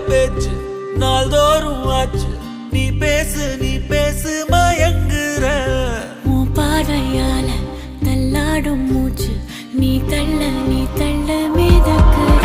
பேச்சு நாள்தோறும் ஆச்சு. நீ பேசு மயங்குற. உன் பார்வையால தள்ளாடும் மூச்சு நீ தள்ள மிதக்குற.